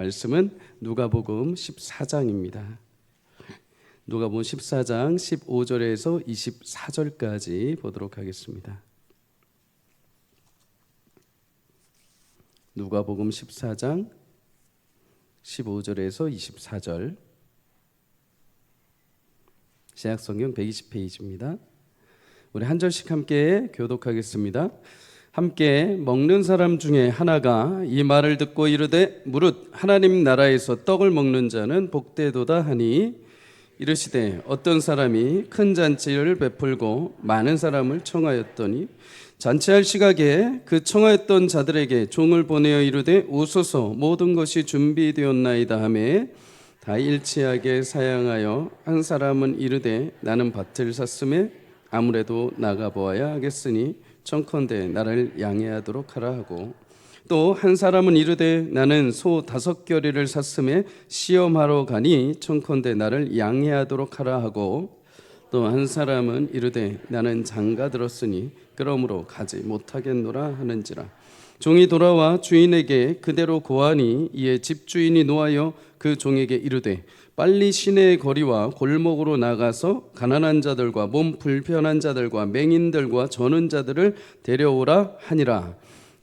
말씀은 누가복음 14장입니다. 누가복음 14장 15절에서 24절까지 보도록 하겠습니다. 누가복음 14장 15절에서 24절, 신약성경 120페이지입니다. 우리 한 절씩 함께 교독하겠습니다. 함께 먹는 사람 중에 하나가 이 말을 듣고 이르되 무릇 하나님 나라에서 떡을 먹는 자는 복되도다 하니, 이르시되 어떤 사람이 큰 잔치를 베풀고 많은 사람을 청하였더니 잔치할 시각에 그 청하였던 자들에게 종을 보내어 이르되 오소서 모든 것이 준비되었나이다 하매 다 일치하게 사양하여 한 사람은 이르되 나는 밭을 샀음에 아무래도 나가보아야 하겠으니 청컨대 나를 양해하도록 하라 하고, 또 한 사람은 이르되 나는 소 5겨리를 샀음에 시험하러 가니 청컨대 나를 양해하도록 하라 하고, 또 한 사람은 이르되 나는 장가 들었으니 그러므로 가지 못하겠노라 하는지라. 종이 돌아와 주인에게 그대로 고하니 이에 집주인이 노하여 그 종에게 이르되 빨리 시내의 거리와 골목으로 나가서 가난한 자들과 몸 불편한 자들과 맹인들과 저는 자들을 데려오라 하니라.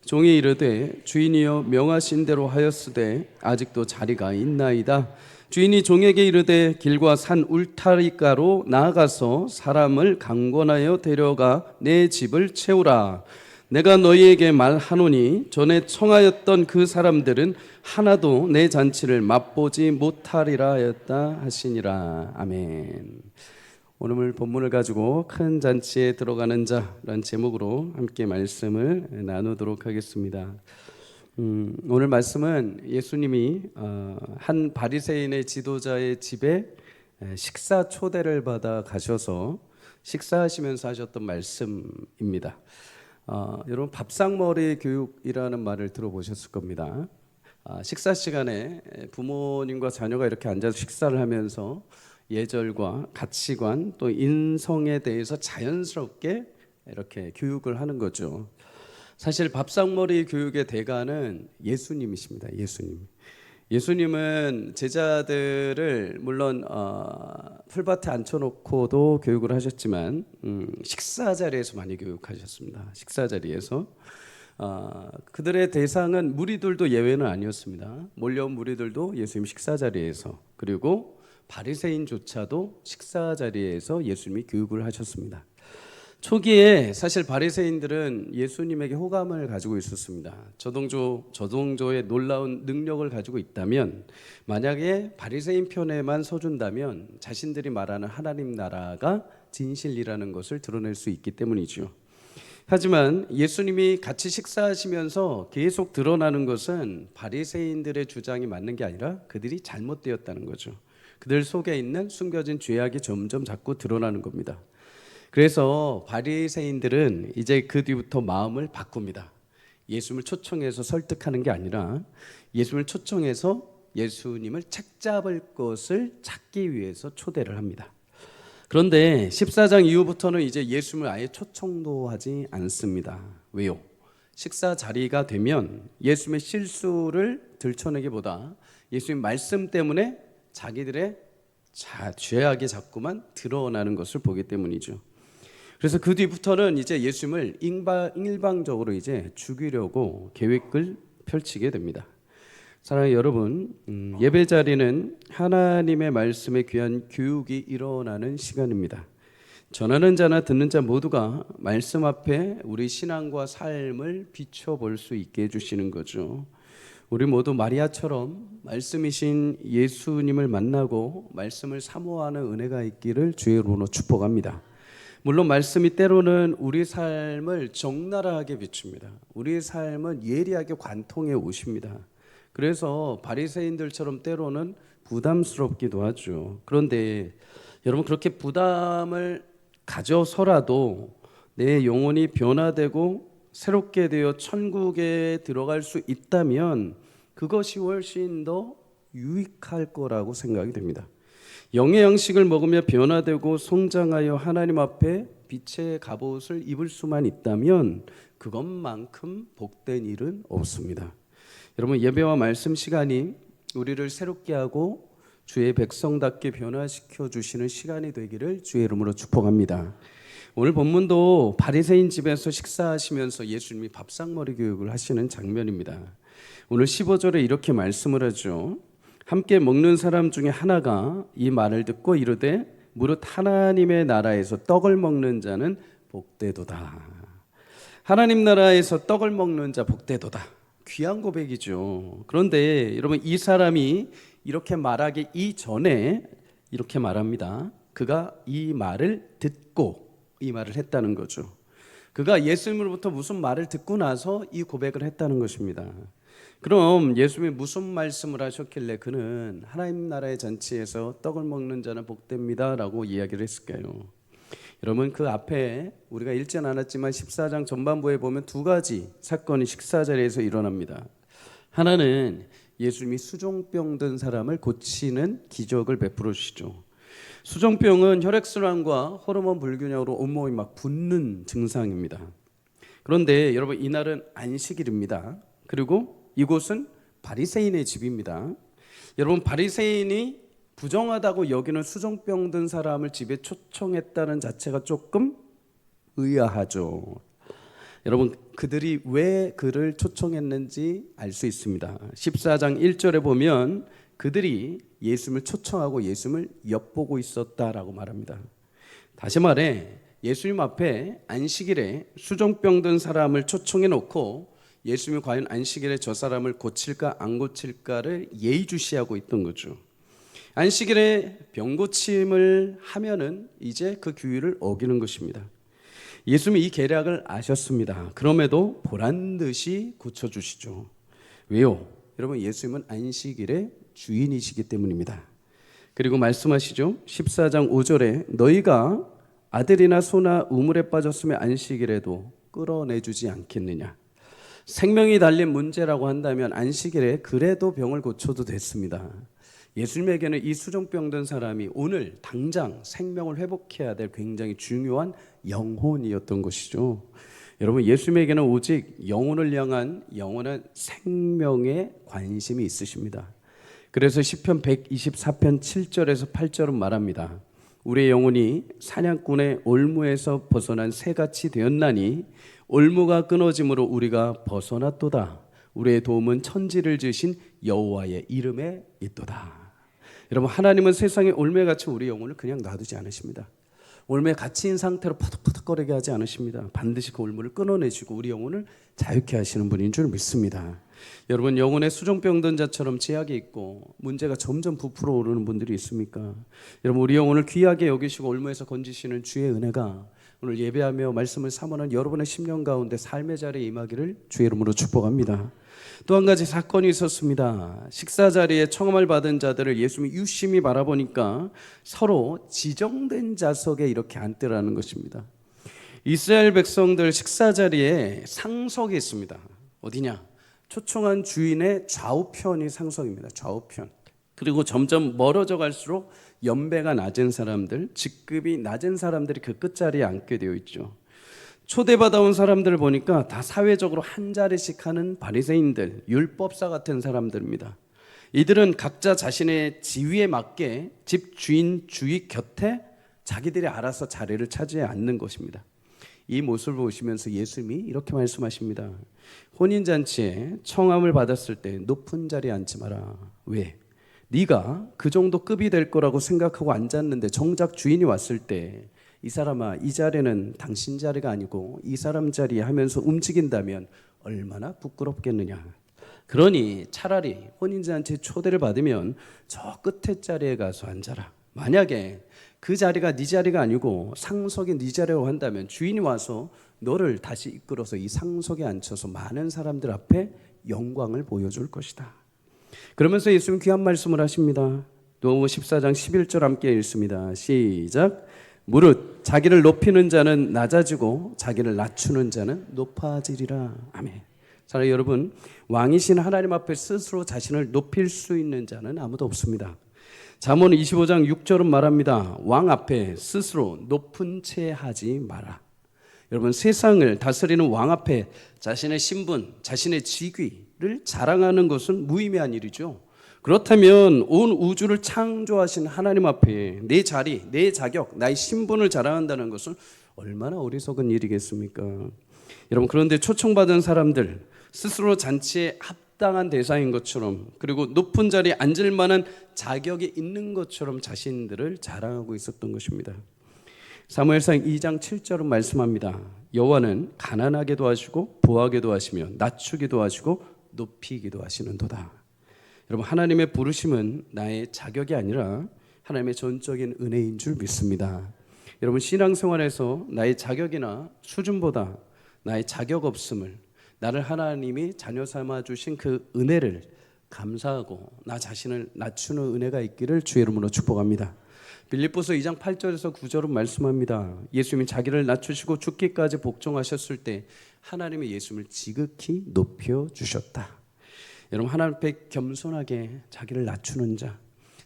종이 이르되 주인이여 명하신 대로 하였으되 아직도 자리가 있나이다. 주인이 종에게 이르되 길과 산 울타리가로 나아가서 사람을 강권하여 데려가 내 집을 채우라. 내가 너희에게 말하노니 전에 청하였던 그 사람들은 하나도 내 잔치를 맛보지 못하리라 하였다 하시니라. 아멘. 오늘 본문을 가지고 큰 잔치에 들어가는 자라는 제목으로 함께 말씀을 나누도록 하겠습니다. 오늘 말씀은 예수님이 한 바리새인의 지도자의 집에 식사 초대를 받아 가셔서 식사하시면서 하셨던 말씀입니다. 여러분, 밥상머리 교육이라는 말을 들어보셨을 겁니다. 식사 시간에 부모님과 자녀가 이렇게 앉아서 식사를 하면서 예절과 가치관 또 인성에 대해서 자연스럽게 이렇게 교육을 하는 거죠. 사실 밥상머리 교육의 대가는 예수님이십니다. 예수님은 제자들을 물론 풀밭에 앉혀놓고도 교육을 하셨지만 식사 자리에서 많이 교육하셨습니다. 식사 자리에서 그들의 대상은 무리들도 예외는 아니었습니다. 몰려온 무리들도 예수님 식사 자리에서, 그리고 바리새인조차도 식사 자리에서 예수님이 교육을 하셨습니다. 초기에 사실 바리새인들은 예수님에게 호감을 가지고 있었습니다. 저동조의 놀라운 능력을 가지고 있다면, 만약에 바리새인 편에만 서준다면 자신들이 말하는 하나님 나라가 진실이라는 것을 드러낼 수 있기 때문이죠. 하지만 예수님이 같이 식사하시면서 계속 드러나는 것은 바리새인들의 주장이 맞는 게 아니라 그들이 잘못되었다는 거죠. 그들 속에 있는 숨겨진 죄악이 점점 자꾸 드러나는 겁니다. 그래서 바리새인들은 이제 그 뒤부터 마음을 바꿉니다. 예수님을 초청해서 설득하는 게 아니라 예수님을 초청해서 예수님을 책잡을 것을 찾기 위해서 초대를 합니다. 그런데 14장 이후부터는 이제 예수님을 아예 초청도 하지 않습니다. 왜요? 식사 자리가 되면 예수님의 실수를 들춰내기보다 예수님 말씀 때문에 자기들의 죄악이 자꾸만 드러나는 것을 보기 때문이죠. 그래서 그 뒤부터는 이제 예수님을 일방적으로 이제 죽이려고 계획을 펼치게 됩니다. 사랑하는 여러분, 예배 자리는 하나님의 말씀에 귀한 교육이 일어나는 시간입니다. 전하는 자나 듣는 자 모두가 말씀 앞에 우리 신앙과 삶을 비춰볼 수 있게 해주시는 거죠. 우리 모두 마리아처럼 말씀이신 예수님을 만나고 말씀을 사모하는 은혜가 있기를 주의 이름으로 축복합니다. 물론 말씀이 때로는 우리 삶을 적나라하게 비춥니다. 우리의 삶은 예리하게 관통해 오십니다. 그래서 바리새인들처럼 때로는 부담스럽기도 하죠. 그런데 여러분, 그렇게 부담을 가져서라도 내 영혼이 변화되고 새롭게 되어 천국에 들어갈 수 있다면 그것이 훨씬 더 유익할 거라고 생각이 됩니다. 영의 양식을 먹으며 변화되고 성장하여 하나님 앞에 빛의 갑옷을 입을 수만 있다면 그것만큼 복된 일은 없습니다. 여러분, 예배와 말씀 시간이 우리를 새롭게 하고 주의 백성답게 변화시켜 주시는 시간이 되기를 주의 이름으로 축복합니다. 오늘 본문도 바리새인 집에서 식사하시면서 예수님이 밥상머리 교육을 하시는 장면입니다. 오늘 15절에 이렇게 말씀을 하죠. 함께 먹는 사람 중에 하나가 이 말을 듣고 이르되 무릇 하나님의 나라에서 떡을 먹는 자는 복되도다. 하나님 나라에서 떡을 먹는 자 복되도다. 귀한 고백이죠. 그런데 여러분, 이 사람이 이렇게 말하기 이전에 이렇게 말합니다. 그가 이 말을 듣고 이 말을 했다는 거죠. 그가 예수님으로부터 무슨 말을 듣고 나서 이 고백을 했다는 것입니다. 그럼 예수님이 무슨 말씀을 하셨길래 그는 하나님 나라의 잔치에서 떡을 먹는 자는 복됩니다 라고 이야기를 했을까요? 여러분, 그 앞에 우리가 읽진 않았지만 14장 전반부에 보면 두 가지 사건이 식사 자리에서 일어납니다. 하나는 예수님이 수종병 든 사람을 고치는 기적을 베풀어 주시죠. 수종병은 혈액순환과 호르몬 불균형으로 온몸이 막 붓는 증상입니다. 그런데 여러분, 이날은 안식일입니다. 그리고 이곳은 바리새인의 집입니다. 여러분, 바리새인이 부정하다고 여기는 수종병 든 사람을 집에 초청했다는 자체가 조금 의아하죠. 여러분, 그들이 왜 그를 초청했는지 알 수 있습니다. 14장 1절에 보면 그들이 예수님을 초청하고 예수님을 엿보고 있었다라고 말합니다. 다시 말해 예수님 앞에 안식일에 수종병 든 사람을 초청해 놓고 예수님이 과연 안식일에 저 사람을 고칠까 안 고칠까를 예의주시하고 있던 거죠. 안식일에 병고침을 하면은 이제 그 규율을 어기는 것입니다. 예수님이 이 계략을 아셨습니다. 그럼에도 보란듯이 고쳐주시죠. 왜요? 여러분, 예수님은 안식일의 주인이시기 때문입니다. 그리고 말씀하시죠. 14장 5절에 너희가 아들이나 소나 우물에 빠졌으면 안식일에도 끌어내주지 않겠느냐. 생명이 달린 문제라고 한다면 안식일에 그래도 병을 고쳐도 됐습니다. 예수님에게는 이 수종병 든 사람이 오늘 당장 생명을 회복해야 될 굉장히 중요한 영혼이었던 것이죠. 여러분, 예수님에게는 오직 영혼을 향한 영원한 생명에 관심이 있으십니다. 그래서 시편 124편 7절에서 8절은 말합니다. 우리의 영혼이 사냥꾼의 올무에서 벗어난 새같이 되었나니 올무가 끊어짐으로 우리가 벗어났도다. 우리의 도움은 천지를 지으신 여호와의 이름에 있도다. 여러분, 하나님은 세상에 올매같이 우리 영혼을 그냥 놔두지 않으십니다. 올매 갇힌 상태로 퍼득퍼득거리게 하지 않으십니다. 반드시 그 올무를 끊어내시고 우리 영혼을 자유케 하시는 분인 줄 믿습니다. 여러분, 영혼에 수종병 든 자처럼 제약이 있고 문제가 점점 부풀어 오르는 분들이 있습니까? 여러분, 우리 영혼을 귀하게 여기시고 올무에서 건지시는 주의 은혜가 오늘 예배하며 말씀을 사모하는 여러분의 심령 가운데 삶의 자리에 임하기를 주의 이름으로 축복합니다. 또 한 가지 사건이 있었습니다. 식사 자리에 청함을 받은 자들을 예수님이 유심히 바라보니까 서로 지정된 좌석에 이렇게 앉더라는 것입니다. 이스라엘 백성들 식사 자리에 상석이 있습니다. 어디냐? 초청한 주인의 좌우편이 상석입니다. 좌우편. 그리고 점점 멀어져 갈수록 연배가 낮은 사람들, 직급이 낮은 사람들이 그 끝자리에 앉게 되어 있죠. 초대받아 온 사람들을 보니까 다 사회적으로 한 자리씩 하는 바리새인들, 율법사 같은 사람들입니다. 이들은 각자 자신의 지위에 맞게 집 주인 주위 곁에 자기들이 알아서 자리를 차지해 앉는 것입니다. 이 모습을 보시면서 예수님이 이렇게 말씀하십니다. 혼인잔치에 청함을 받았을 때 높은 자리에 앉지 마라. 왜? 네가 그 정도 급이 될 거라고 생각하고 앉았는데 정작 주인이 왔을 때 이 사람아, 이 자리는 당신 자리가 아니고 이 사람 자리에 하면서 움직인다면 얼마나 부끄럽겠느냐. 그러니 차라리 혼인잔치에 초대를 받으면 저 끝에 자리에 가서 앉아라. 만약에 그 자리가 네 자리가 아니고 상석이 네 자리라고 한다면 주인이 와서 너를 다시 이끌어서 이 상석에 앉혀서 많은 사람들 앞에 영광을 보여줄 것이다. 그러면서 예수님 귀한 말씀을 하십니다. 누가복음 14장 11절 함께 읽습니다. 시작. 무릇 자기를 높이는 자는 낮아지고 자기를 낮추는 자는 높아지리라. 아멘. 자, 여러분, 왕이신 하나님 앞에 스스로 자신을 높일 수 있는 자는 아무도 없습니다. 잠언 25장 6절은 말합니다. 왕 앞에 스스로 높은 채 하지 마라. 여러분, 세상을 다스리는 왕 앞에 자신의 신분, 자신의 직위를 자랑하는 것은 무의미한 일이죠. 그렇다면 온 우주를 창조하신 하나님 앞에 내 자리, 내 자격, 나의 신분을 자랑한다는 것은 얼마나 어리석은 일이겠습니까? 여러분, 그런데 초청받은 사람들 스스로 잔치에 합당한 대상인 것처럼, 그리고 높은 자리에 앉을 만한 자격이 있는 것처럼 자신들을 자랑하고 있었던 것입니다. 사무엘상 2장 7절은 말씀합니다. 여호와는 가난하게도 하시고 부하게도 하시며 낮추기도 하시고 높이기도 하시는도다. 여러분, 하나님의 부르심은 나의 자격이 아니라 하나님의 전적인 은혜인 줄 믿습니다. 여러분, 신앙생활에서 나의 자격이나 수준보다 나의 자격 없음을, 나를 하나님이 자녀 삼아 주신 그 은혜를 감사하고 나 자신을 낮추는 은혜가 있기를 주의 이름으로 축복합니다. 빌립보서 2장 8절에서 9절은 말씀합니다. 예수님이 자기를 낮추시고 죽기까지 복종하셨을 때 하나님이 예수님을 지극히 높여 주셨다. 여러분, 하나님 앞에 겸손하게 자기를 낮추는 자,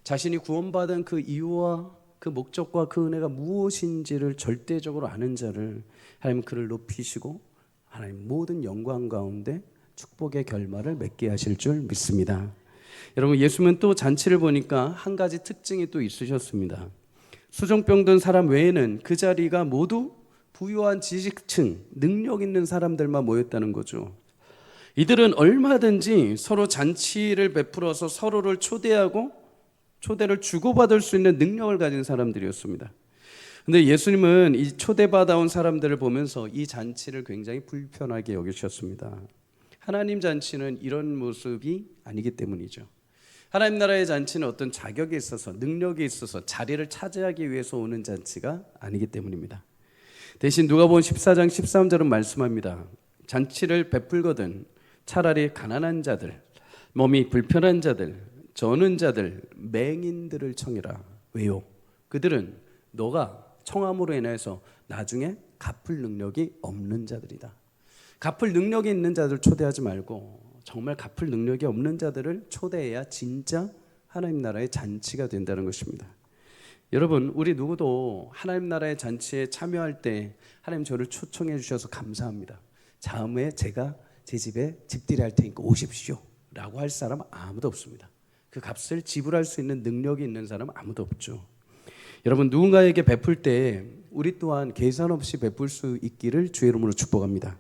자신이 구원받은 그 이유와 그 목적과 그 은혜가 무엇인지를 절대적으로 아는 자를 하나님 그를 높이시고 하나님 모든 영광 가운데 축복의 결말을 맺게 하실 줄 믿습니다. 여러분, 예수님은 또 잔치를 보니까 한 가지 특징이 또 있으셨습니다. 수종병 든 사람 외에는 그 자리가 모두 부유한 지식층, 능력 있는 사람들만 모였다는 거죠. 이들은 얼마든지 서로 잔치를 베풀어서 서로를 초대하고 초대를 주고받을 수 있는 능력을 가진 사람들이었습니다. 근데 예수님은 이 초대받아온 사람들을 보면서 이 잔치를 굉장히 불편하게 여기셨습니다. 하나님 잔치는 이런 모습이 아니기 때문이죠. 하나님 나라의 잔치는 어떤 자격이 있어서 능력이 있어서 자리를 차지하기 위해서 오는 잔치가 아니기 때문입니다. 대신 누가복음 14장 13절은 말씀합니다. 잔치를 베풀거든 차라리 가난한 자들, 몸이 불편한 자들, 저는 자들, 맹인들을 청해라. 왜요? 그들은 너가 청함으로 인해서 나중에 갚을 능력이 없는 자들이다. 갚을 능력이 있는 자들 초대하지 말고 정말 갚을 능력이 없는 자들을 초대해야 진짜 하나님 나라의 잔치가 된다는 것입니다. 여러분, 우리 누구도 하나님 나라의 잔치에 참여할 때 하나님 저를 초청해 주셔서 감사합니다. 다음에 제가 제 집에 집들이 할 테니까 오십시오 라고 할 사람 아무도 없습니다. 그 값을 지불할 수 있는 능력이 있는 사람 아무도 없죠. 여러분, 누군가에게 베풀 때 우리 또한 계산 없이 베풀 수 있기를 주의 이름으로 축복합니다.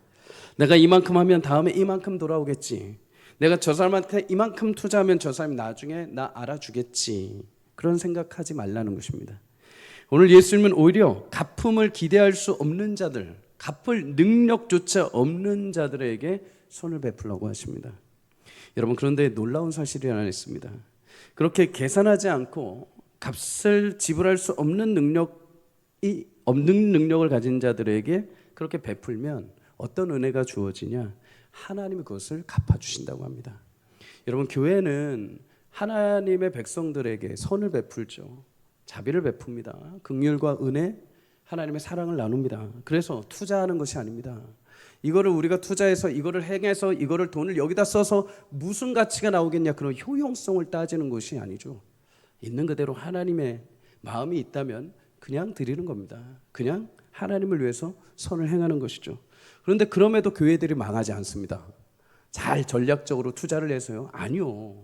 내가 이만큼 하면 다음에 이만큼 돌아오겠지. 내가 저 사람한테 이만큼 투자하면 저 사람이 나중에 나 알아주겠지. 그런 생각하지 말라는 것입니다. 오늘 예수님은 오히려 갚음을 기대할 수 없는 자들, 갚을 능력조차 없는 자들에게 손을 베풀라고 하십니다. 여러분, 그런데 놀라운 사실이 하나 있습니다. 그렇게 계산하지 않고 값을 지불할 수 없는 능력을 가진 자들에게 그렇게 베풀면 어떤 은혜가 주어지냐? 하나님이 그것을 갚아주신다고 합니다. 여러분, 교회는 하나님의 백성들에게 선을 베풀죠. 자비를 베풉니다. 긍휼과 은혜, 하나님의 사랑을 나눕니다. 그래서 투자하는 것이 아닙니다. 이거를 우리가 투자해서 이거를 행해서 이거를 돈을 여기다 써서 무슨 가치가 나오겠냐, 그런 효용성을 따지는 것이 아니죠. 있는 그대로 하나님의 마음이 있다면 그냥 드리는 겁니다. 그냥 하나님을 위해서 선을 행하는 것이죠. 그런데 그럼에도 교회들이 망하지 않습니다. 잘 전략적으로 투자를 해서요? 아니요.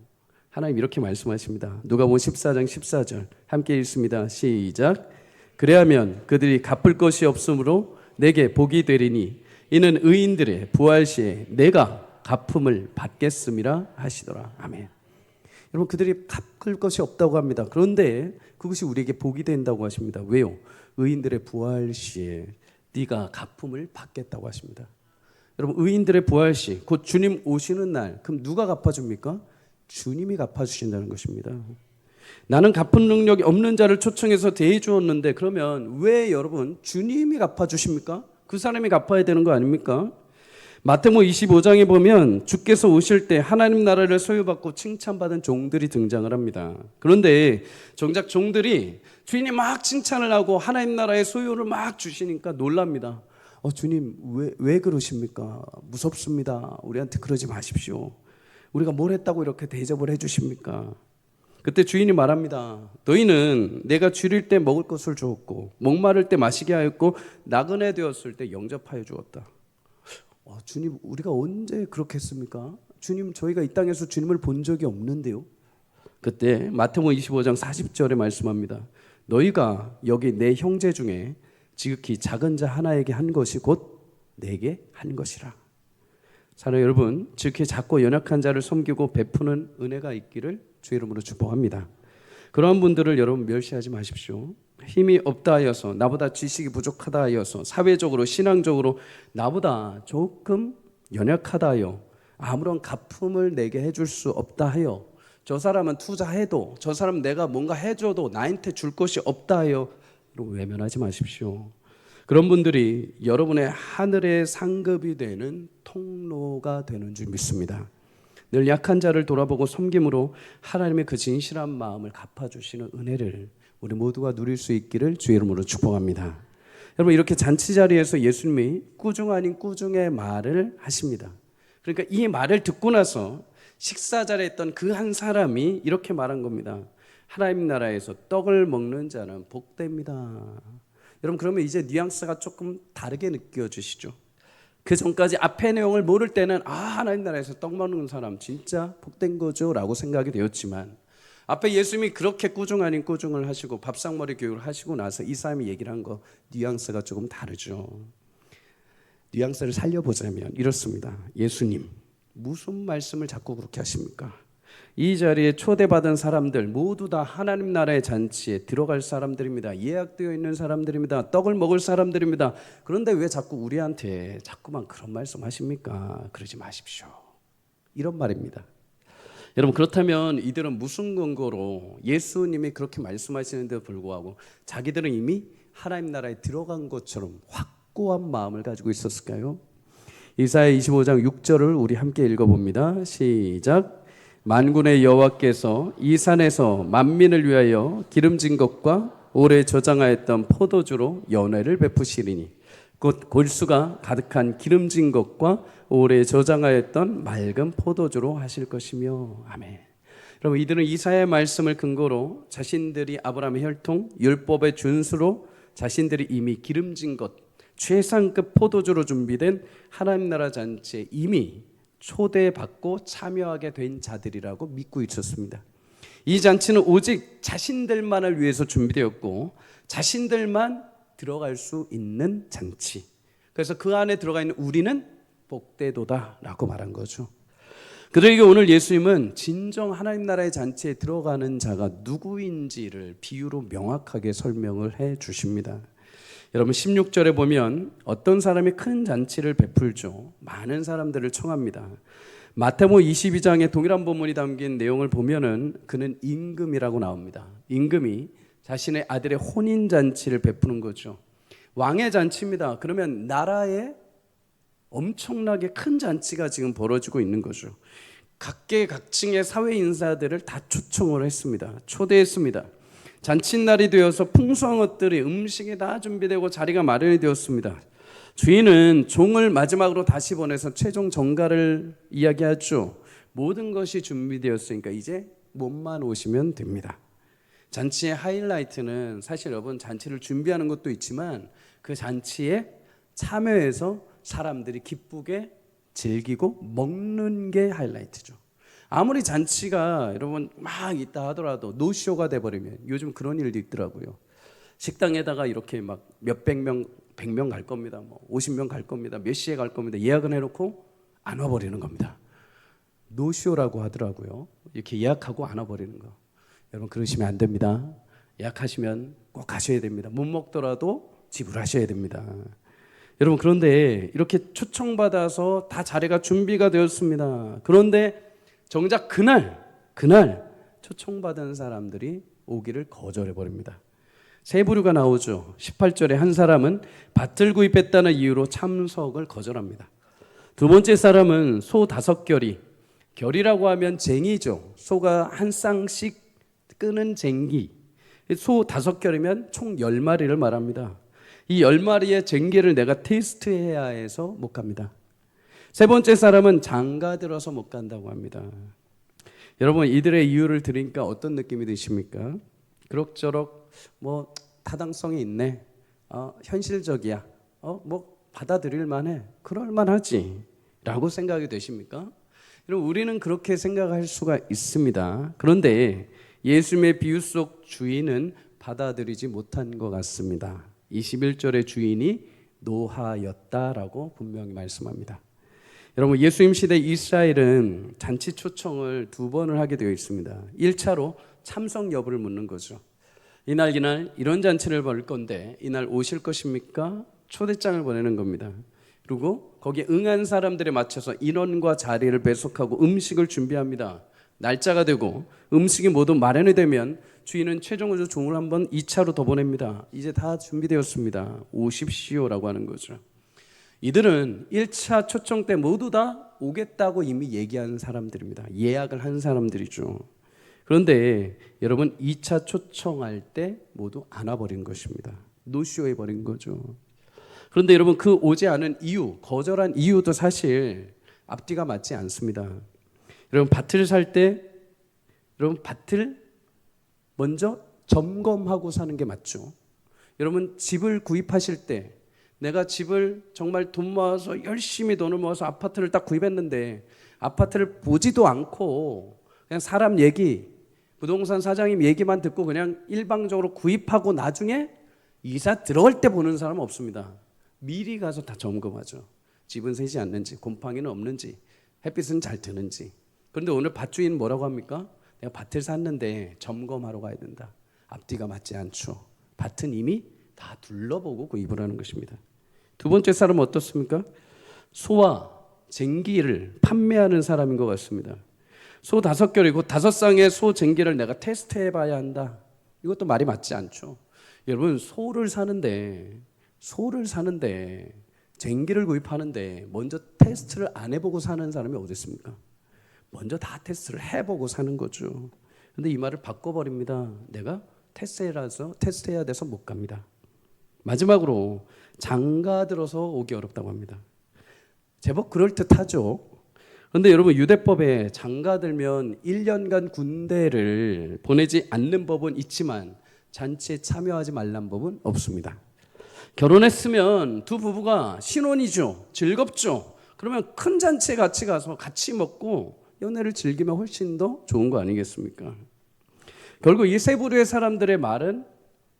하나님 이렇게 말씀하십니다. 누가복음 14장 14절 함께 읽습니다. 시작. 그래야면 그들이 갚을 것이 없으므로 내게 복이 되리니 이는 의인들의 부활 시에 내가 갚음을 받겠음이라 하시더라. 아멘. 여러분, 그들이 갚을 것이 없다고 합니다. 그런데 그것이 우리에게 복이 된다고 하십니다. 왜요? 의인들의 부활 시에 네가 갚음을 받겠다고 하십니다. 여러분, 의인들의 부활 시, 곧 주님 오시는 날, 그럼 누가 갚아줍니까? 주님이 갚아주신다는 것입니다. 나는 갚은 능력이 없는 자를 초청해서 대해 주었는데, 그러면 왜 여러분 주님이 갚아주십니까? 그 사람이 갚아야 되는 거 아닙니까? 마태복음 25장에 보면 주께서 오실 때 하나님 나라를 소유받고 칭찬받은 종들이 등장을 합니다. 그런데 정작 종들이 주인이 막 칭찬을 하고 하나님 나라의 소유를 막 주시니까 놀랍니다. 주님 왜 그러십니까? 무섭습니다. 우리한테 그러지 마십시오. 우리가 뭘 했다고 이렇게 대접을 해주십니까? 그때 주인이 말합니다. 너희는 내가 줄일 때 먹을 것을 주었고 목마를 때 마시게 하였고 나그네 되었을 때 영접하여 주었다. 주님, 우리가 언제 그렇게 했습니까? 주님, 저희가 이 땅에서 주님을 본 적이 없는데요. 그때 마태복음 25장 40절에 말씀합니다. 너희가 여기 내 형제 중에 지극히 작은 자 하나에게 한 것이 곧 내게 한 것이라. 사랑하는 여러분, 지극히 작고 연약한 자를 섬기고 베푸는 은혜가 있기를 주의 이름으로 축복합니다. 그러한 분들을 여러분 멸시하지 마십시오. 힘이 없다 하여서, 나보다 지식이 부족하다 하여서, 사회적으로 신앙적으로 나보다 조금 연약하다 하여 아무런 갚음을 내게 해줄 수 없다 하여, 저 사람은 투자해도, 저 사람 내가 뭔가 해줘도 나한테 줄 것이 없다 하여 외면하지 마십시오. 그런 분들이 여러분의 하늘의 상급이 되는 통로가 되는 줄 믿습니다. 늘 약한 자를 돌아보고 섬김으로 하나님의 그 진실한 마음을 갚아주시는 은혜를 우리 모두가 누릴 수 있기를 주의 이름으로 축복합니다. 여러분, 이렇게 잔치 자리에서 예수님이 꾸중 아닌 꾸중의 말을 하십니다. 그러니까 이 말을 듣고 나서 식사 자리에 있던 그 한 사람이 이렇게 말한 겁니다. 하나님 나라에서 떡을 먹는 자는 복됩니다. 여러분, 그러면 이제 뉘앙스가 조금 다르게 느껴지시죠? 그 전까지 앞의 내용을 모를 때는 하나님 나라에서 떡 먹는 사람 진짜 복된 거죠 라고 생각이 되었지만, 앞에 예수님이 그렇게 꾸중 아닌 꾸중을 하시고 밥상머리 교육을 하시고 나서 이 사람이 얘기를 한 거 뉘앙스가 조금 다르죠. 뉘앙스를 살려보자면 이렇습니다. 예수님, 무슨 말씀을 자꾸 그렇게 하십니까? 이 자리에 초대받은 사람들 모두 다 하나님 나라의 잔치에 들어갈 사람들입니다. 예약되어 있는 사람들입니다. 떡을 먹을 사람들입니다. 그런데 왜 자꾸 우리한테 자꾸만 그런 말씀 하십니까? 그러지 마십시오. 이런 말입니다. 여러분, 그렇다면 이들은 무슨 근거로 예수님이 그렇게 말씀하시는데도 불구하고 자기들은 이미 하나님 나라에 들어간 것처럼 확고한 마음을 가지고 있었을까요? 이사야 25장 6절을 우리 함께 읽어봅니다. 시작. 만군의 여호와께서 이 산에서 만민을 위하여 기름진 것과 오래 저장하였던 포도주로 연회를 베푸시리니 곧 골수가 가득한 기름진 것과 오래 저장하였던 맑은 포도주로 하실 것이며. 아멘. 여러분, 이들은 이사야의 말씀을 근거로 자신들이 아브라함의 혈통, 율법의 준수로 자신들이 이미 기름진 것, 최상급 포도주로 준비된 하나님 나라 잔치에 이미 초대받고 참여하게 된 자들이라고 믿고 있었습니다. 이 잔치는 오직 자신들만을 위해서 준비되었고 자신들만 들어갈 수 있는 잔치. 그래서 그 안에 들어가 있는 우리는 복되도다라고 말한 거죠. 그러니까 오늘 예수님은 진정 하나님 나라의 잔치에 들어가는 자가 누구인지를 비유로 명확하게 설명을 해 주십니다. 여러분, 16절에 보면 어떤 사람이 큰 잔치를 베풀죠. 많은 사람들을 청합니다. 마태복음 22장에 동일한 본문이 담긴 내용을 보면은 그는 임금이라고 나옵니다. 임금이 자신의 아들의 혼인 잔치를 베푸는 거죠. 왕의 잔치입니다. 그러면 나라에 엄청나게 큰 잔치가 지금 벌어지고 있는 거죠. 각계각층의 사회 인사들을 다 초청을 했습니다. 초대했습니다. 잔칫날이 되어서 풍성한 것들이, 음식이 다 준비되고 자리가 마련이 되었습니다. 주인은 종을 마지막으로 다시 보내서 최종 정가를 이야기하죠. 모든 것이 준비되었으니까 이제 몸만 오시면 됩니다. 잔치의 하이라이트는 사실 여러분, 잔치를 준비하는 것도 있지만 그 잔치에 참여해서 사람들이 기쁘게 즐기고 먹는 게 하이라이트죠. 아무리 잔치가 여러분 막 있다 하더라도 노쇼가 돼버리면, 요즘 그런 일도 있더라고요. 식당에다가 이렇게 막 몇백 명, 100명 갈 겁니다. 뭐 50명 갈 겁니다. 몇 시에 갈 겁니다. 예약은 해놓고 안 와버리는 겁니다. 노쇼라고 하더라고요. 이렇게 예약하고 안 와버리는 거. 여러분, 그러시면 안 됩니다. 예약하시면 꼭 가셔야 됩니다. 못 먹더라도 지불하셔야 됩니다. 여러분, 그런데 이렇게 초청받아서 다 자리가 준비가 되었습니다. 그런데 정작 그날 초청받은 사람들이 오기를 거절해버립니다. 세 부류가 나오죠. 18절에 한 사람은 밭을 구입했다는 이유로 참석을 거절합니다. 두 번째 사람은 소 5결이, 결이라고 하면 쟁이죠. 소가 한 쌍씩 끄는 쟁기. 소 5결이면 총 10마리를 말합니다. 이 10마리의 쟁기를 내가 테스트해야 해서 못 갑니다. 세 번째 사람은 장가 들어서 못 간다고 합니다. 여러분, 이들의 이유를 들으니까 어떤 느낌이 드십니까? 그럭저럭 뭐 타당성이 있네, 현실적이야, 뭐 받아들일 만해, 그럴 만하지 라고 생각이 되십니까? 여러분, 우리는 그렇게 생각할 수가 있습니다. 그런데 예수님의 비유 속 주인은 받아들이지 못한 것 같습니다. 21절의 주인이 노하였다라고 분명히 말씀합니다. 여러분, 예수님 시대 이스라엘은 잔치 초청을 2번을 하게 되어 있습니다. 1차로 참석 여부를 묻는 거죠. 이날 이런 잔치를 벌일 건데 이날 오실 것입니까? 초대장을 보내는 겁니다. 그리고 거기에 응한 사람들에 맞춰서 인원과 자리를 배속하고 음식을 준비합니다. 날짜가 되고 음식이 모두 마련이 되면 주인은 최종적으로 종을 한번 2차로 더 보냅니다. 이제 다 준비되었습니다. 오십시오라고 하는 거죠. 이들은 1차 초청 때 모두 다 오겠다고 이미 얘기한 사람들입니다. 예약을 한 사람들이죠. 그런데 여러분, 2차 초청할 때 모두 안 와버린 것입니다. 노쇼해 버린 거죠. 그런데 여러분, 그 오지 않은 이유, 거절한 이유도 사실 앞뒤가 맞지 않습니다. 여러분, 밭을 살 때 여러분, 밭을 먼저 점검하고 사는 게 맞죠. 여러분, 집을 구입하실 때 내가 집을 정말 돈 모아서 열심히 돈을 모아서 아파트를 딱 구입했는데 아파트를 보지도 않고 그냥 사람 얘기, 부동산 사장님 얘기만 듣고 그냥 일방적으로 구입하고 나중에 이사 들어갈 때 보는 사람은 없습니다. 미리 가서 다 점검하죠. 집은 새지 않는지, 곰팡이는 없는지, 햇빛은 잘 드는지. 그런데 오늘 밭주인은 뭐라고 합니까? 내가 밭을 샀는데 점검하러 가야 된다. 앞뒤가 맞지 않죠. 밭은 이미 다 둘러보고 구입을 하는 것입니다. 두 번째 사람은 어떻습니까? 소와 쟁기를 판매하는 사람인 것 같습니다. 소 5결이고 5쌍의 소 쟁기를 내가 테스트해 봐야 한다. 이것도 말이 맞지 않죠. 여러분, 소를 사는데 쟁기를 구입하는데 먼저 테스트를 안 해보고 사는 사람이 어디 있습니까? 먼저 다 테스트를 해보고 사는 거죠. 근데 이 말을 바꿔버립니다. 내가 테스트해야 돼서 못 갑니다. 마지막으로 장가 들어서 오기 어렵다고 합니다. 제법 그럴듯하죠. 그런데 여러분, 유대법에 장가 들면 1년간 군대를 보내지 않는 법은 있지만 잔치에 참여하지 말란 법은 없습니다. 결혼했으면 두 부부가 신혼이죠. 즐겁죠. 그러면 큰 잔치에 같이 가서 같이 먹고 연애를 즐기면 훨씬 더 좋은 거 아니겠습니까? 결국 이 세 부류의 사람들의 말은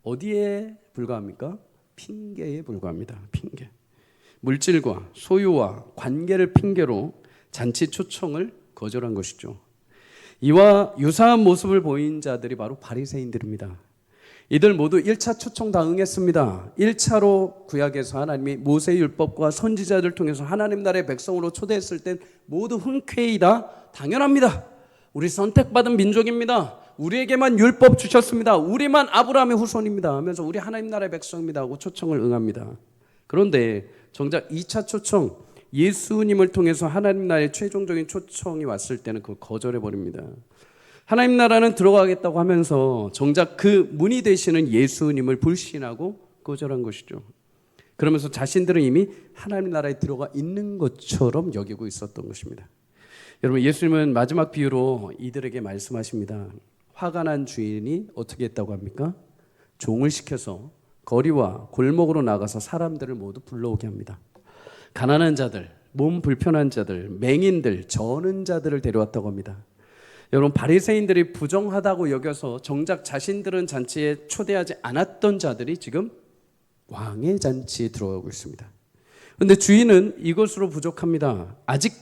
어디에 불과합니까? 핑계에 불과합니다. 핑계. 물질과 소유와 관계를 핑계로 잔치 초청을 거절한 것이죠. 이와 유사한 모습을 보인 자들이 바로 바리새인들입니다. 이들 모두 1차 초청 다 응했습니다. 1차로 구약에서 하나님이 모세의 율법과 선지자들 통해서 하나님 나라의 백성으로 초대했을 땐 모두 흔쾌히 다 당연합니다. 우리 선택받은 민족입니다. 우리에게만 율법 주셨습니다. 우리만 아브라함의 후손입니다 하면서 우리 하나님 나라의 백성입니다 하고 초청을 응합니다. 그런데 정작 2차 초청, 예수님을 통해서 하나님 나라의 최종적인 초청이 왔을 때는 그걸 거절해버립니다. 하나님 나라는 들어가겠다고 하면서 정작 그 문이 되시는 예수님을 불신하고 거절한 것이죠. 그러면서 자신들은 이미 하나님 나라에 들어가 있는 것처럼 여기고 있었던 것입니다. 여러분, 예수님은 마지막 비유로 이들에게 말씀하십니다. 화가 난 주인이 어떻게 했다고 합니까? 종을 시켜서 거리와 골목으로 나가서 사람들을 모두 불러오게 합니다. 가난한 자들, 몸 불편한 자들, 맹인들, 저는 자들을 데려왔다고 합니다. 여러분, 바리새인들이 부정하다고 여겨서 정작 자신들은 잔치에 초대하지 않았던 자들이 지금 왕의 잔치에 들어가고 있습니다. 그런데 주인은 이것으로 부족합니다. 아직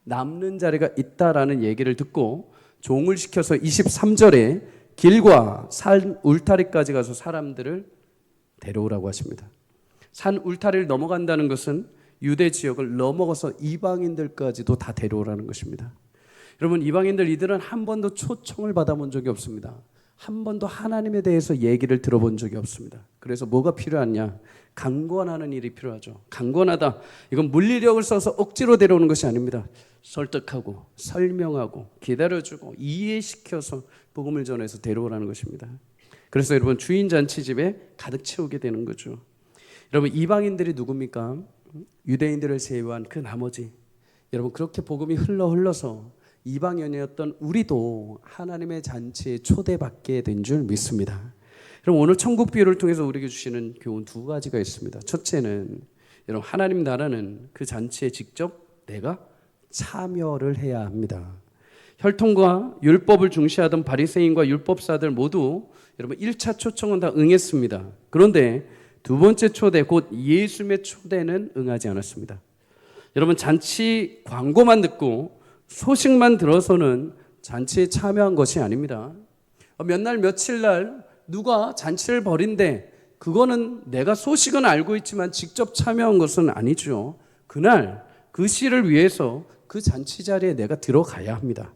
남는 자리가 있다라는 얘기를 듣고 종을 시켜서 23절에 길과 산 울타리까지 가서 사람들을 데려오라고 하십니다. 산 울타리를 넘어간다는 것은 유대 지역을 넘어가서 이방인들까지도 다 데려오라는 것입니다. 여러분, 이방인들 이들은 한 번도 초청을 받아본 적이 없습니다. 한 번도 하나님에 대해서 얘기를 들어본 적이 없습니다. 그래서 뭐가 필요하냐? 강권하는 일이 필요하죠. 강권하다. 이건 물리력을 써서 억지로 데려오는 것이 아닙니다. 설득하고 설명하고 기다려주고 이해시켜서 복음을 전해서 데려오라는 것입니다. 그래서 여러분, 주인 잔치집에 가득 채우게 되는 거죠. 여러분, 이방인들이 누굽니까? 유대인들을 제외한 그 나머지, 여러분, 그렇게 복음이 흘러서 이방인이었던 우리도 하나님의 잔치에 초대받게 된 줄 믿습니다. 그럼 오늘 천국 비유를 통해서 우리에게 주시는 교훈 2가지가 있습니다. 첫째는 여러분, 하나님 나라는 그 잔치에 직접 내가 참여를 해야 합니다. 혈통과 율법을 중시하던 바리새인과 율법사들 모두 여러분 1차 초청은 다 응했습니다. 그런데 두 번째 초대, 곧 예수님의 초대는 응하지 않았습니다. 여러분, 잔치 광고만 듣고 소식만 들어서는 잔치에 참여한 것이 아닙니다. 몇 날 며칠 날 누가 잔치를 벌인데 그거는 내가 소식은 알고 있지만 직접 참여한 것은 아니죠. 그날 그 시를 위해서 그 잔치 자리에 내가 들어가야 합니다.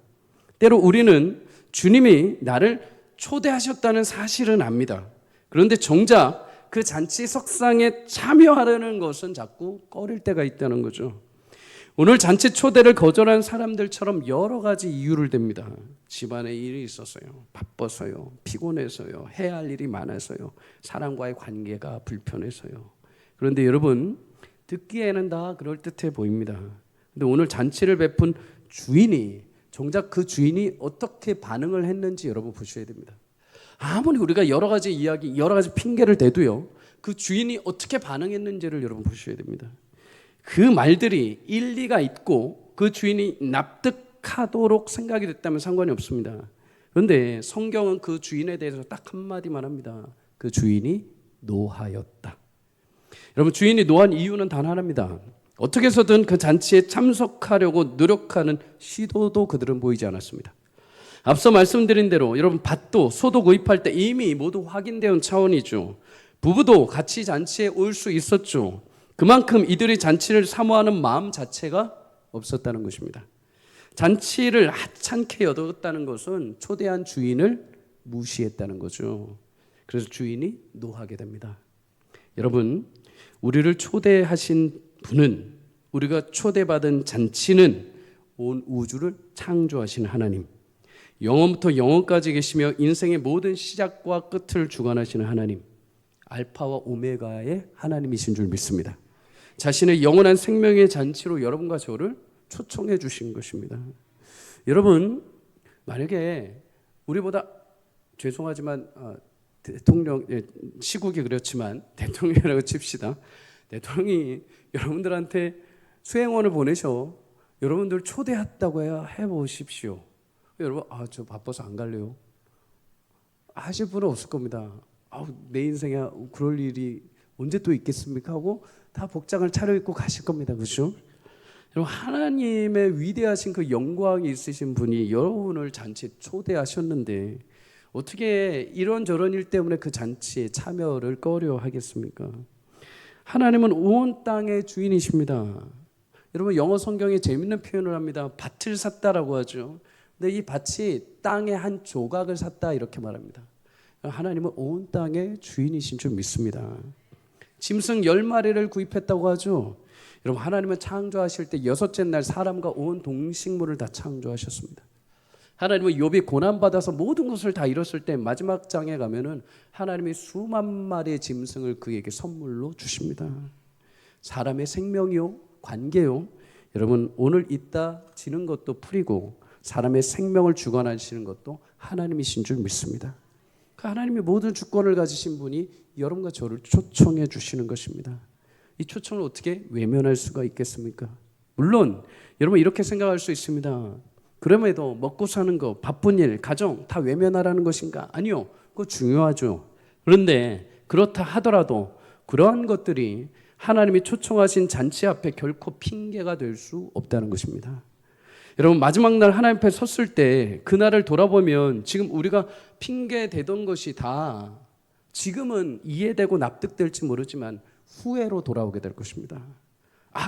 때로 우리는 주님이 나를 초대하셨다는 사실은 압니다. 그런데 정작 그 잔치 석상에 참여하려는 것은 자꾸 꺼릴 때가 있다는 거죠. 오늘 잔치 초대를 거절한 사람들처럼 여러 가지 이유를 댑니다. 집안에 일이 있었어요. 바빠서요. 피곤해서요. 해야 할 일이 많아서요. 사람과의 관계가 불편해서요. 그런데 여러분, 듣기에는 다 그럴듯해 보입니다. 근데 오늘 잔치를 베푼 주인이, 정작 그 주인이 어떻게 반응을 했는지 여러분 보셔야 됩니다. 아무리 우리가 여러 가지 이야기, 여러 가지 핑계를 대도요, 그 주인이 어떻게 반응했는지를 여러분 보셔야 됩니다. 그 말들이 일리가 있고 그 주인이 납득하도록 생각이 됐다면 상관이 없습니다. 그런데 성경은 그 주인에 대해서 딱 한마디만 합니다. 그 주인이 노하였다. 여러분, 주인이 노한 이유는 단 하나입니다. 어떻게 해서든 그 잔치에 참석하려고 노력하는 시도도 그들은 보이지 않았습니다. 앞서 말씀드린 대로 여러분, 밭도 소도 구입할 때 이미 모두 확인되어 차원이죠. 부부도 같이 잔치에 올 수 있었죠. 그만큼 이들이 잔치를 사모하는 마음 자체가 없었다는 것입니다. 잔치를 하찮게 여겼다는 것은 초대한 주인을 무시했다는 거죠. 그래서 주인이 노하게 됩니다. 여러분, 우리를 초대하신 분은, 우리가 초대받은 잔치는 온 우주를 창조하신 하나님, 영원부터 영원까지 계시며 인생의 모든 시작과 끝을 주관하시는 하나님, 알파와 오메가의 하나님이신 줄 믿습니다. 자신의 영원한 생명의 잔치로 여러분과 저를 초청해 주신 것입니다. 여러분, 만약에 우리보다, 죄송하지만 대통령, 시국이 그렇지만 대통령이라고 칩시다. 대통령이 여러분들한테 수행원을 보내셔 여러분들 초대했다고 해보십시오. 여러분, 저 바빠서 안 갈래요 하실 분은 없을 겁니다. 내 인생에 그럴 일이 언제 또 있겠습니까 하고 다 복장을 차려입고 가실 겁니다. 그렇죠? 여러분, 하나님의 위대하신 그 영광이 있으신 분이 여러분을 잔치에 초대하셨는데 어떻게 이런저런 일 때문에 그 잔치에 참여를 꺼려 하겠습니까? 하나님은 온 땅의 주인이십니다. 여러분, 영어 성경에 재밌는 표현을 합니다. 밭을 샀다라고 하죠. 근데 이 밭이 땅의 한 조각을 샀다 이렇게 말합니다. 하나님은 온 땅의 주인이신 줄 믿습니다. 짐승 10마리를 구입했다고 하죠. 여러분, 하나님은 창조하실 때 여섯째 날 사람과 온 동식물을 다 창조하셨습니다. 하나님은 욥이 고난받아서 모든 것을 다 잃었을 때 마지막 장에 가면은 하나님이 수만 마리의 짐승을 그에게 선물로 주십니다. 사람의 생명이요, 관계요. 여러분, 오늘 있다 지는 것도 풀이고 사람의 생명을 주관하시는 것도 하나님이신 줄 믿습니다. 그 하나님이 모든 주권을 가지신 분이 여러분과 저를 초청해 주시는 것입니다. 이 초청을 어떻게 외면할 수가 있겠습니까? 물론 여러분, 이렇게 생각할 수 있습니다. 그럼에도 먹고 사는 거, 바쁜 일, 가정 다 외면하라는 것인가? 아니요, 그거 중요하죠. 그런데 그렇다 하더라도 그러한 것들이 하나님이 초청하신 잔치 앞에 결코 핑계가 될 수 없다는 것입니다. 여러분, 마지막 날 하나님 앞에 섰을 때 그날을 돌아보면 지금 우리가 핑계 대던 것이 다 지금은 이해되고 납득될지 모르지만 후회로 돌아오게 될 것입니다.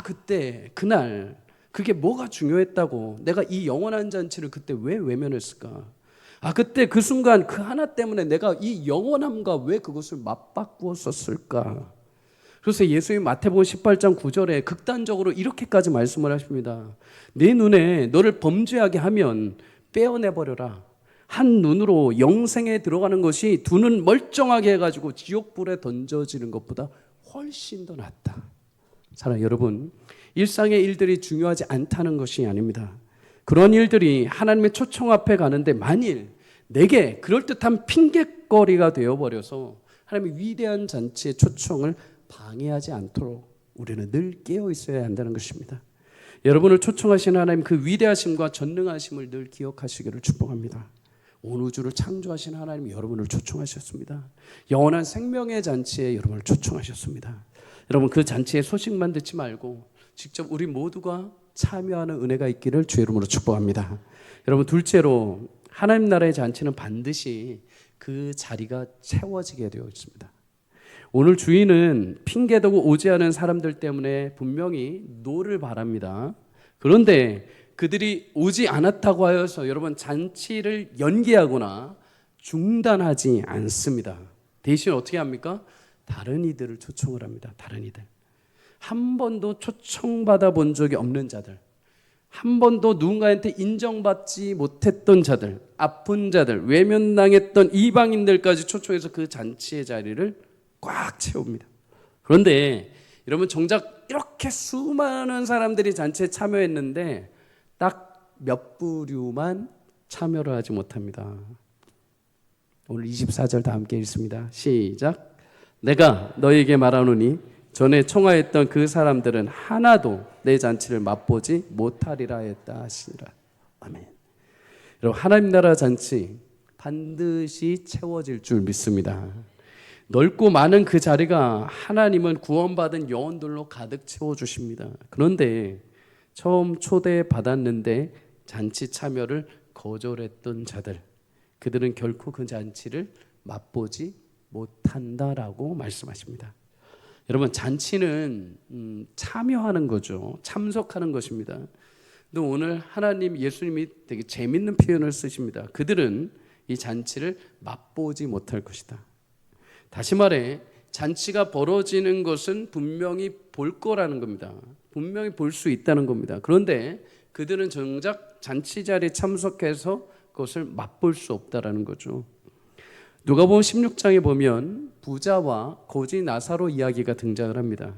그때 그날 그게 뭐가 중요했다고, 내가 이 영원한 잔치를 그때 왜 외면했을까? 그때 그 순간 그 하나 때문에 내가 이 영원함과 왜 그것을 맞바꾸었었을까? 그래서 예수님 마태복음 18장 9절에 극단적으로 이렇게까지 말씀을 하십니다. 내 눈에 너를 범죄하게 하면 빼어내버려라. 한 눈으로 영생에 들어가는 것이 두 눈 멀쩡하게 해가지고 지옥불에 던져지는 것보다 훨씬 더 낫다. 사랑하는 여러분, 일상의 일들이 중요하지 않다는 것이 아닙니다. 그런 일들이 하나님의 초청 앞에 가는데 만일 내게 그럴듯한 핑계거리가 되어버려서 하나님의 위대한 잔치의 초청을 방해하지 않도록 우리는 늘 깨어 있어야 한다는 것입니다. 여러분을 초청하신 하나님 그 위대하심과 전능하심을 늘 기억하시기를 축복합니다. 온 우주를 창조하신 하나님 여러분을 초청하셨습니다. 영원한 생명의 잔치에 여러분을 초청하셨습니다. 여러분 그 잔치의 소식만 듣지 말고 직접 우리 모두가 참여하는 은혜가 있기를 주의 이름으로 축복합니다. 여러분 둘째로 하나님 나라의 잔치는 반드시 그 자리가 채워지게 되어 있습니다. 오늘 주인은 핑계대고 오지 않은 사람들 때문에 분명히 노를 바랍니다. 그런데 그들이 오지 않았다고 하여서 여러분 잔치를 연기하거나 중단하지 않습니다. 대신 어떻게 합니까? 다른 이들을 초청을 합니다. 다른 이들. 한 번도 초청받아 본 적이 없는 자들, 한 번도 누군가한테 인정받지 못했던 자들, 아픈 자들, 외면당했던 이방인들까지 초청해서 그 잔치의 자리를 꽉 채웁니다. 그런데 여러분 정작 이렇게 수많은 사람들이 잔치에 참여했는데 딱 몇 부류만 참여를 하지 못합니다. 오늘 24절 다 함께 읽습니다. 시작. 내가 너에게 말하노니 전에 청하였던 그 사람들은 하나도 내 잔치를 맛보지 못하리라 했다 하시니라. 아멘. 여러분 하나님 나라 잔치 반드시 채워질 줄 믿습니다. 넓고 많은 그 자리가 하나님은 구원받은 영혼들로 가득 채워주십니다. 그런데 처음 초대받았는데 잔치 참여를 거절했던 자들, 그들은 결코 그 잔치를 맛보지 못한다라고 말씀하십니다. 여러분 잔치는 참여하는 거죠. 참석하는 것입니다. 근데 오늘 하나님 예수님이 되게 재밌는 표현을 쓰십니다. 그들은 이 잔치를 맛보지 못할 것이다. 다시 말해 잔치가 벌어지는 것은 분명히 볼 거라는 겁니다. 분명히 볼 수 있다는 겁니다. 그런데 그들은 정작 잔치 자리에 참석해서 그것을 맛볼 수 없다라는 거죠. 누가복음 16장에 보면 부자와 거지 나사로 이야기가 등장을 합니다.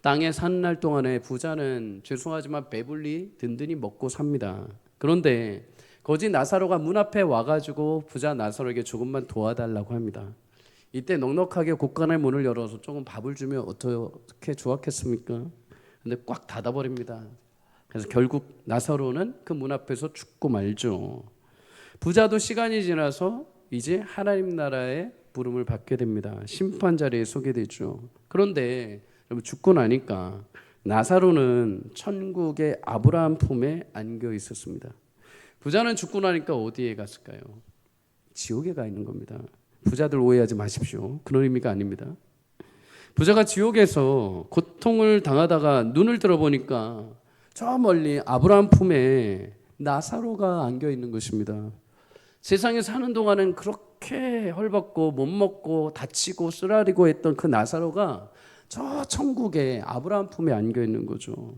땅에 사는 날 동안에 부자는 죄송하지만 배불리 든든히 먹고 삽니다. 그런데 거지 나사로가 문 앞에 와가지고 부자 나사로에게 조금만 도와달라고 합니다. 이때 넉넉하게 곳간의 문을 열어서 조금 밥을 주면 어떻게 좋았겠습니까? 근데 꽉 닫아버립니다. 그래서 결국 나사로는 그 문 앞에서 죽고 말죠. 부자도 시간이 지나서 이제 하나님 나라의 부름을 받게 됩니다. 심판 자리에 서게 되죠. 그런데 죽고 나니까 나사로는 천국의 아브라함 품에 안겨 있었습니다. 부자는 죽고 나니까 어디에 갔을까요? 지옥에 가 있는 겁니다. 부자들 오해하지 마십시오. 그런 의미가 아닙니다. 부자가 지옥에서 고통을 당하다가 눈을 들어보니까 저 멀리 아브라함 품에 나사로가 안겨 있는 것입니다. 세상에 사는 동안은 그렇게 헐벗고 못 먹고 다치고 쓰라리고 했던 그 나사로가 저 천국에 아브라함 품에 안겨 있는 거죠.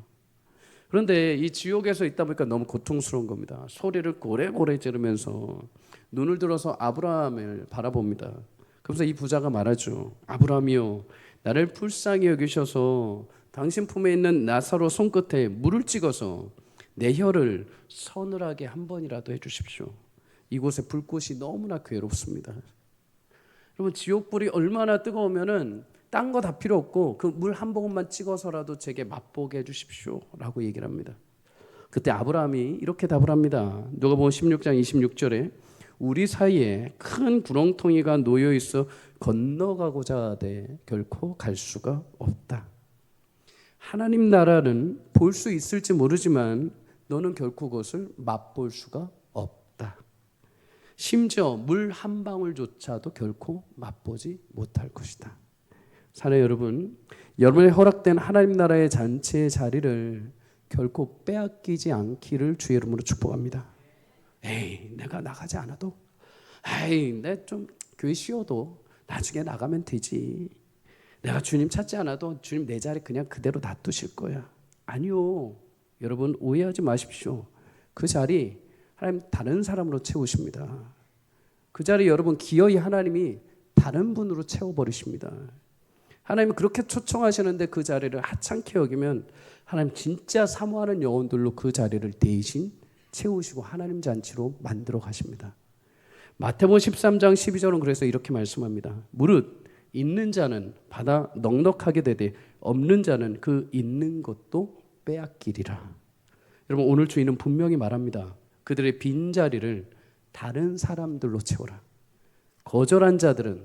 그런데 이 지옥에서 있다 보니까 너무 고통스러운 겁니다. 소리를 고래고래 지르면서 눈을 들어서 아브라함을 바라봅니다. 그래서 이 부자가 말하죠. 아브라함이요, 나를 불쌍히 여기셔서 당신 품에 있는 나사로 손끝에 물을 찍어서 내 혀를 서늘하게 한 번이라도 해주십시오. 이곳에 불꽃이 너무나 괴롭습니다. 여러분 지옥불이 얼마나 뜨거우면은 딴 거 다 필요 없고 그 물 한 모금만 찍어서라도 제게 맛보게 해주십시오 라고 얘기를 합니다. 그때 아브라함이 이렇게 답을 합니다. 누가복음 16장 26절에 우리 사이에 큰 구렁텅이가 놓여 있어 건너가고자 하되 결코 갈 수가 없다. 하나님 나라는 볼 수 있을지 모르지만 너는 결코 그것을 맛볼 수가 없다. 심지어 물 한 방울조차도 결코 맛보지 못할 것이다. 사랑하는 여러분, 여러분의 허락된 하나님 나라의 잔치의 자리를 결코 빼앗기지 않기를 주의 이름으로 축복합니다. 에이, 내가 나가지 않아도, 에이, 내 좀 교회 쉬어도 나중에 나가면 되지. 내가 주님 찾지 않아도 주님 내 자리 그냥 그대로 놔두실 거야. 아니요. 여러분 오해하지 마십시오. 그 자리 하나님 다른 사람으로 채우십니다. 그 자리 여러분 기어이 하나님이 다른 분으로 채워버리십니다. 하나님은 그렇게 초청하시는데 그 자리를 하찮게 여기면 하나님 진짜 사모하는 영혼들로 그 자리를 대신 채우시고 하나님 잔치로 만들어 가십니다. 마태복음 13장 12절은 그래서 이렇게 말씀합니다. 무릇 있는 자는 받아 넉넉하게 되되 없는 자는 그 있는 것도 빼앗기리라. 여러분 오늘 주인은 분명히 말합니다. 그들의 빈자리를 다른 사람들로 채워라. 거절한 자들은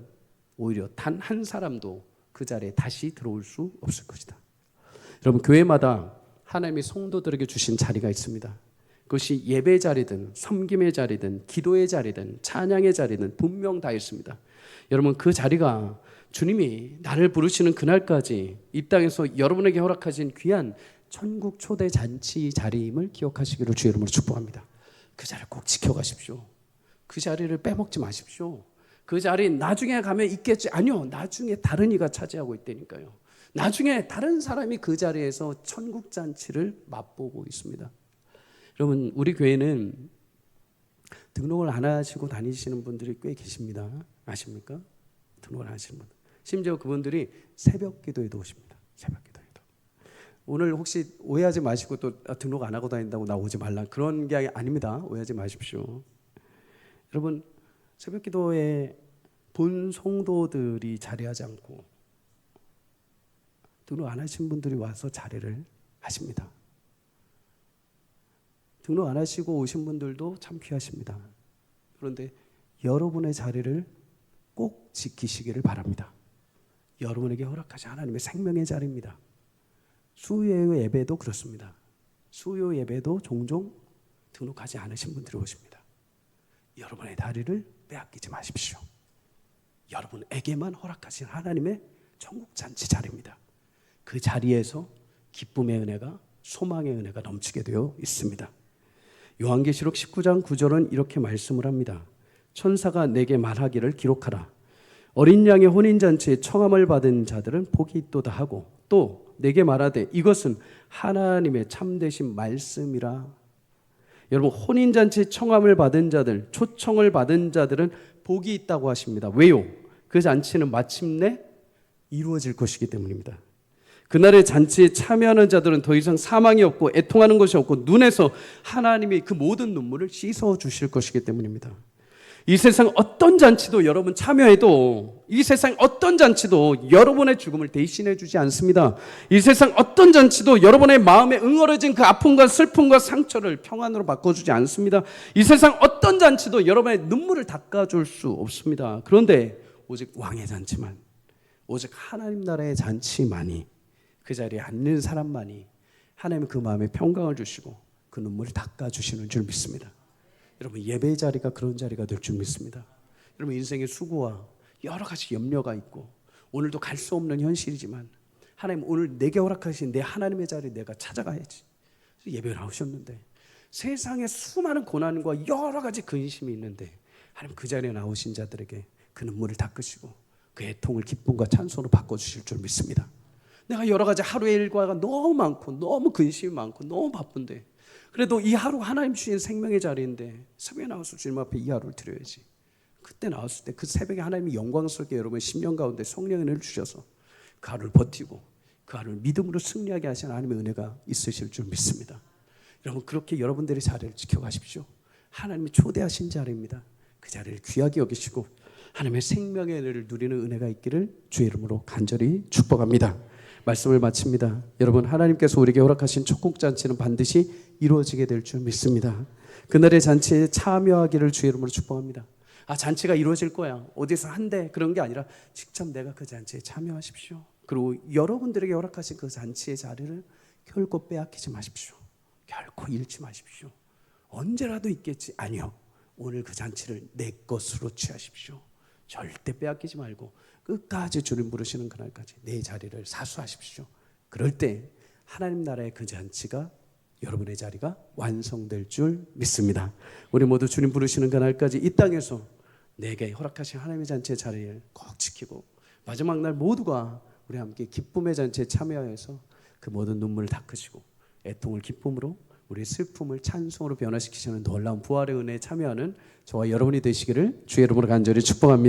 오히려 단 한 사람도 그 자리에 다시 들어올 수 없을 것이다. 여러분 교회마다 하나님이 성도들에게 주신 자리가 있습니다. 그것이 예배 자리든 섬김의 자리든 기도의 자리든 찬양의 자리든 분명 다 있습니다. 여러분 그 자리가 주님이 나를 부르시는 그날까지 이 땅에서 여러분에게 허락하신 귀한 천국 초대 잔치 자리임을 기억하시기를 주의 이름으로 축복합니다. 그 자리를 꼭 지켜가십시오. 그 자리를 빼먹지 마십시오. 그 자리 나중에 가면 있겠지. 아니요, 나중에 다른 이가 차지하고 있다니까요. 나중에 다른 사람이 그 자리에서 천국 잔치를 맛보고 있습니다. 여러분 우리 교회는 등록을 안 하시고 다니시는 분들이 꽤 계십니다. 아십니까? 등록을 안 하시는 분들. 심지어 그분들이 새벽 기도에도 오십니다. 새벽 기도에도. 오늘 혹시 오해하지 마시고 또 등록 안 하고 다닌다고 나 오지 말라 그런 게 아닙니다. 오해하지 마십시오. 여러분 새벽 기도에 본 성도들이 자리하지 않고 등록 안 하신 분들이 와서 자리를 하십니다. 등록 안 하시고 오신 분들도 참 귀하십니다. 그런데 여러분의 자리를 꼭 지키시기를 바랍니다. 여러분에게 허락하신 하나님의 생명의 자리입니다. 수요 예배도 그렇습니다. 수요 예배도 종종 등록하지 않으신 분들이 오십니다. 여러분의 자리를 빼앗기지 마십시오. 여러분에게만 허락하신 하나님의 천국 잔치 자리입니다. 그 자리에서 기쁨의 은혜가 소망의 은혜가 넘치게 되어 있습니다. 요한계시록 19장 9절은 이렇게 말씀을 합니다. 천사가 내게 말하기를 기록하라. 어린 양의 혼인잔치에 청함을 받은 자들은 복이 있도다 하고 또 내게 말하되 이것은 하나님의 참되신 말씀이라. 여러분 혼인잔치에 청함을 받은 자들, 초청을 받은 자들은 복이 있다고 하십니다. 왜요? 그 잔치는 마침내 이루어질 것이기 때문입니다. 그날의 잔치에 참여하는 자들은 더 이상 사망이 없고 애통하는 것이 없고 눈에서 하나님이 그 모든 눈물을 씻어 주실 것이기 때문입니다. 이 세상 어떤 잔치도 여러분 참여해도 이 세상 어떤 잔치도 여러분의 죽음을 대신해 주지 않습니다. 이 세상 어떤 잔치도 여러분의 마음에 응어려진 그 아픔과 슬픔과 상처를 평안으로 바꿔주지 않습니다. 이 세상 어떤 잔치도 여러분의 눈물을 닦아줄 수 없습니다. 그런데 오직 왕의 잔치만, 오직 하나님 나라의 잔치만이, 그 자리에 앉는 사람만이 하나님은 그 마음에 평강을 주시고 그 눈물을 닦아주시는 줄 믿습니다. 여러분 예배의 자리가 그런 자리가 될 줄 믿습니다. 여러분 인생의 수고와 여러 가지 염려가 있고 오늘도 갈 수 없는 현실이지만 하나님 오늘 내게 허락하신 내 하나님의 자리 내가 찾아가야지. 예배를 나오셨는데 세상에 수많은 고난과 여러 가지 근심이 있는데 하나님 그 자리에 나오신 자들에게 그 눈물을 닦으시고 그 애통을 기쁨과 찬송으로 바꿔주실 줄 믿습니다. 내가 여러 가지 하루의 일과가 너무 많고 너무 근심이 많고 너무 바쁜데 그래도 이 하루 하나님 주신 생명의 자리인데 새벽에 나와서 주님 앞에 이 하루를 드려야지. 그때 나왔을 때 그 새벽에 하나님이 영광스럽게 여러분의 심령 가운데 성령의 은혜를 주셔서 그 하루를 버티고 그 하루를 믿음으로 승리하게 하신 하나님의 은혜가 있으실 줄 믿습니다. 여러분 그렇게 여러분들의 자리를 지켜가십시오. 하나님이 초대하신 자리입니다. 그 자리를 귀하게 여기시고 하나님의 생명의 은혜를 누리는 은혜가 있기를 주의 이름으로 간절히 축복합니다. 말씀을 마칩니다. 여러분 하나님께서 우리에게 허락하신 천국잔치는 반드시 이루어지게 될 줄 믿습니다. 그날의 잔치에 참여하기를 주의 이름으로 축복합니다. 잔치가 이루어질 거야 어디서 한대 그런 게 아니라 직접 내가 그 잔치에 참여하십시오. 그리고 여러분들에게 허락하신 그 잔치의 자리를 결코 빼앗기지 마십시오. 결코 잃지 마십시오. 언제라도 있겠지. 아니요, 오늘 그 잔치를 내 것으로 취하십시오. 절대 빼앗기지 말고 끝까지 주님 부르시는 그날까지 내 자리를 사수하십시오. 그럴 때 하나님 나라의 그 잔치가 여러분의 자리가 완성될 줄 믿습니다. 우리 모두 주님 부르시는 그날까지 이 땅에서 내게 허락하신 하나님의 잔치의 자리를 꼭 지키고 마지막 날 모두가 우리 함께 기쁨의 잔치에 참여해서 그 모든 눈물을 닦으시고 애통을 기쁨으로 우리의 슬픔을 찬송으로 변화시키시는 놀라운 부활의 은혜에 참여하는 저와 여러분이 되시기를 주의 이름으로 간절히 축복합니다.